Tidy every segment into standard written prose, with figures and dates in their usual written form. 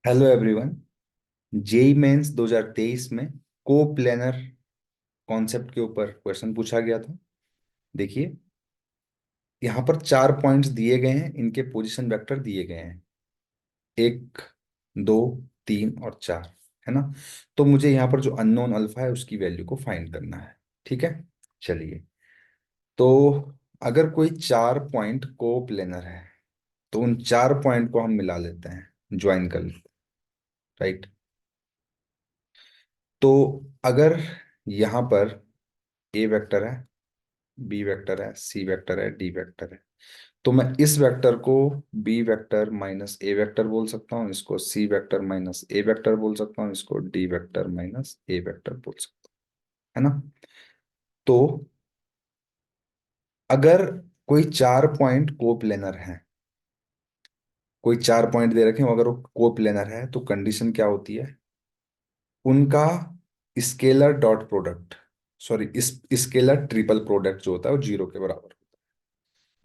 Hello everyone. JEE mains 2023 में को planar concept के ऊपर क्वेश्चन पूछा गया था। देखिए, यहाँ पर 4 पॉइंट्स दिए गए हैं, इनके पोजीशन वेक्टर दिए गए हैं, 1, 2, 3 और 4, है ना। तो मुझे यहाँ पर जो अननोन अल्फा है उसकी वैल्यू को फाइंड करना है। ठीक है, चलिए। तो अगर कोई 4 पॉइंट को प्लेनर है तो उन 4 पॉइंट को हम मिला लेते हैं, ज्वाइन कर लेते हैं, राइट। तो अगर यहाँ पर ए वेक्टर है, बी वेक्टर है, सी वेक्टर है, डी वेक्टर है, तो मैं इस वेक्टर को बी वेक्टर माइनस ए वेक्टर बोल सकता हूँ, इसको सी वेक्टर माइनस ए वेक्टर बोल सकता हूँ, इसको डी वेक्टर माइनस ए वेक्टर बोल सकता हूँ, है ना। तो अगर कोई 4 पॉइंट कोप्लेनर है, कोई 4 पॉइंट दे रखे हो, अगर वो कोप्लेनर है तो कंडीशन क्या होती है, उनका स्केलर डॉट प्रोडक्ट, सॉरी, इस स्केलर ट्रिपल प्रोडक्ट जो होता है वो 0 के बराबर होता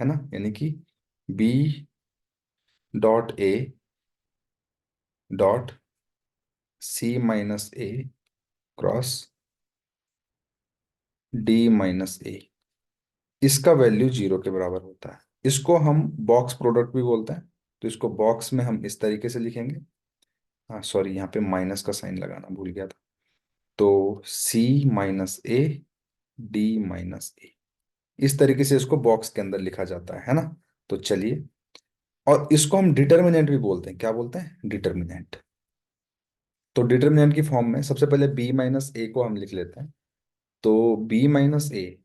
है ना। यानी कि B dot A dot C minus A cross D minus A, इसका वैल्यू 0 के बराबर होता है। इसको हम बॉक्स प्रोडक्ट भी बोलते हैं। तो इसको बॉक्स में हम इस तरीके से लिखेंगे, हाँ सॉरी, यहाँ पे माइनस का साइन लगाना भूल गया था। तो सी माइनस ए डी माइनस ए, इस तरीके से इसको बॉक्स के अंदर लिखा जाता है ना। तो चलिए, और इसको हम डिटर्मिनेंट भी बोलते हैं। क्या बोलते हैं? डिटर्मिनेंट। तो डिटर्मिनेंट की फॉर्म में सबसे पहले बी माइनस ए को हम लिख लेते हैं। तो बी माइनस ए,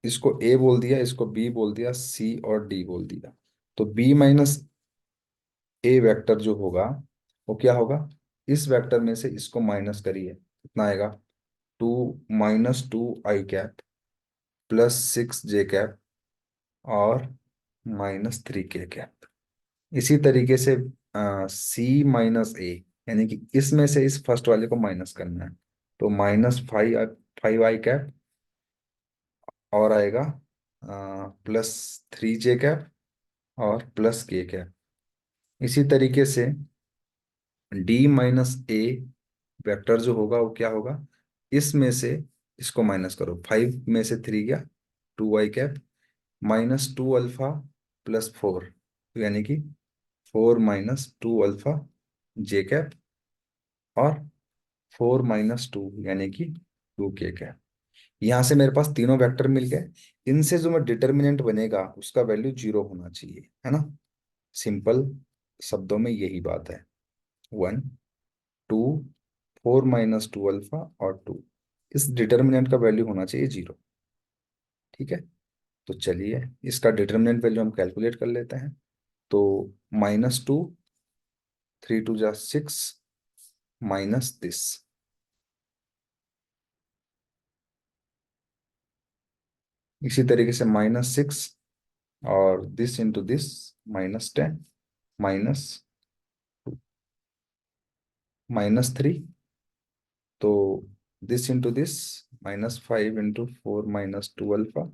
इसको ए बोल दिया, इसको बी बोल दिया, सी और डी बोल दिया। तो बी माइनस ए वेक्टर जो होगा वो क्या होगा, इस वेक्टर में से इसको माइनस करिए, कितना आएगा, 2 - 2 i cap plus 6 j cap और -3 k कैप। इसी तरीके से सी माइनस ए, यानी कि इसमें से इस फर्स्ट वाले को माइनस करना है। तो -5i कैप और आएगा +3 j कैप और +k कैप। इसी तरीके से डी माइनस ए वेक्टर जो होगा वो क्या होगा, इसमें से इसको माइनस करो, 5 में से 3 गया, 2 i कैप -2 अल्फा +4, यानी कि 4 - 2 अल्फा j कैप और 4 - 2 यानी कि 2 k कैप। यहां से मेरे पास तीनों वेक्टर मिल गए। इनसे जो मैं डिटर्मिनेंट बनेगा उसका वैल्यू 0 होना चाहिए, है ना। सिंपल शब्दों में यही बात है। 1, 2, 4 - 2 अल्फा और 2, इस डिटर्मिनेंट का वैल्यू होना चाहिए 0। ठीक है, तो चलिए इसका डिटर्मिनेंट वैल्यू हम कैलकुलेट कर लेते हैं। तो -2, 3 × 2 = 6 माइनस दिस, इसी तरीके से -6 और दिस इंटू दिस, -10 माइनस -3, तो this into this, -5 × 4 - 2 alpha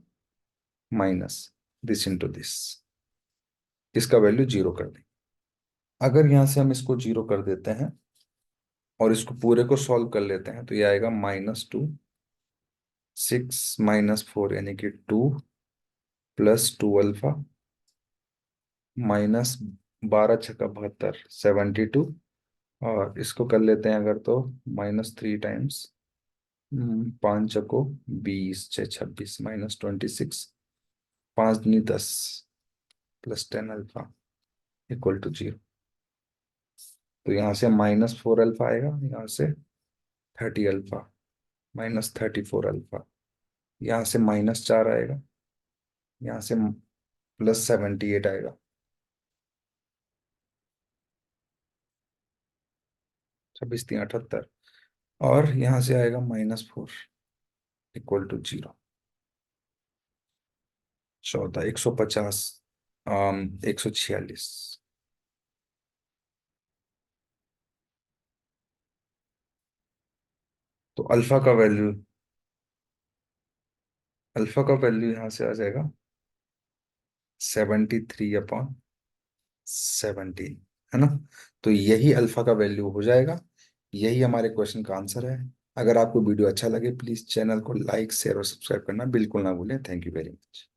minus this into this, इसका वैल्यू 0 कर दें। अगर यहां से हम इसको 0 कर देते हैं और इसको पूरे को सॉल्व कर लेते हैं तो ये आएगा -2, 6 - 4 यानी कि 2 +2 अल्फा -12 × 6 = 72, 72, और इसको कर लेते हैं अगर तो -3 टाइम्स 5 × 20, 6 × 26, -26, 5 × 10 +10 अल्फा इक्वल टू 0। तो यहाँ से -4 अल्फा आएगा, यहाँ से 30 अल्फा, -34 अल्फा, यहाँ से -4 आएगा, यहाँ से +78 आएगा, 26×3 = 78, और यहाँ से आएगा -4 इक्वल टू 0, 14, 150, 146। तो अल्फा का वैल्यू यहाँ से आ जाएगा 73/17, है ना। तो यही अल्फा का वैल्यू हो जाएगा। यही हमारे क्वेश्चन का आंसर है। अगर आपको वीडियो अच्छा लगे प्लीज चैनल को लाइक शेयर और सब्सक्राइब करना बिल्कुल ना भूलें। Thank you very much.